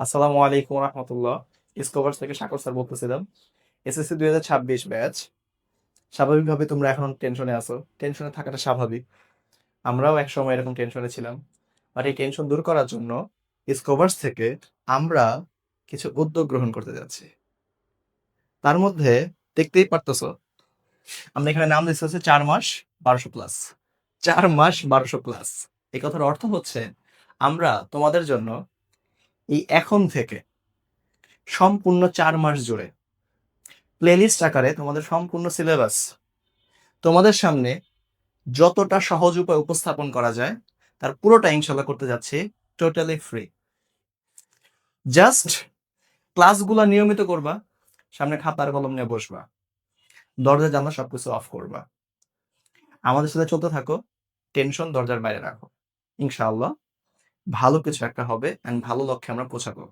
আসসালামু আলাইকুম রহমতুল্লাহ। স্কভার থেকে সাকর স্যার বলতেছিলাম। SSC 2026 batch. স্বাভাবিকভাবে তোমরা এখন টেনশনে আছো, টেনশনে থাকাটা স্বাভাবিক। আমরাও এক সময় এরকম টেনশনে ছিলাম। বাট এই টেনশন দূর করার জন্য স্কভার্স থেকে আমরা কিছু উদ্যোগ গ্রহণ করতে যাচ্ছি। তার মধ্যে দেখতেই পারতেছো, আমরা এখানে নাম দিচ্ছি হচ্ছে 4 মাস 1200 প্লাস। 4 মাস 1200 প্লাস। এই কথার অর্থ হচ্ছে আমরা তোমাদের জন্য এই এখন থেকে সম্পূর্ণ 4 মাস জুড়ে প্লেলিস্ট আকারে তোমাদের সম্পূর্ণ সিলেবাস তোমাদের সামনে যতটা সহজ উপায় উপস্থাপন করা যায় তার পুরোটা ইনশাল্লাহ করতে যাচ্ছি টোটালি ফ্রি। জাস্ট ক্লাসগুলো নিয়মিত করবা, সামনে খাতার কলম নিয়ে বসবা, দরজা জানলা সবকিছু অফ করবা, আমাদের সাথে চলতে থাকো, টেনশন দরজার বাইরে রাখো। ইনশাআল্লাহ ভালো কিছু একটা হবে এন্ড ভালো লক্ষ্যে আমরা পৌঁছাবো।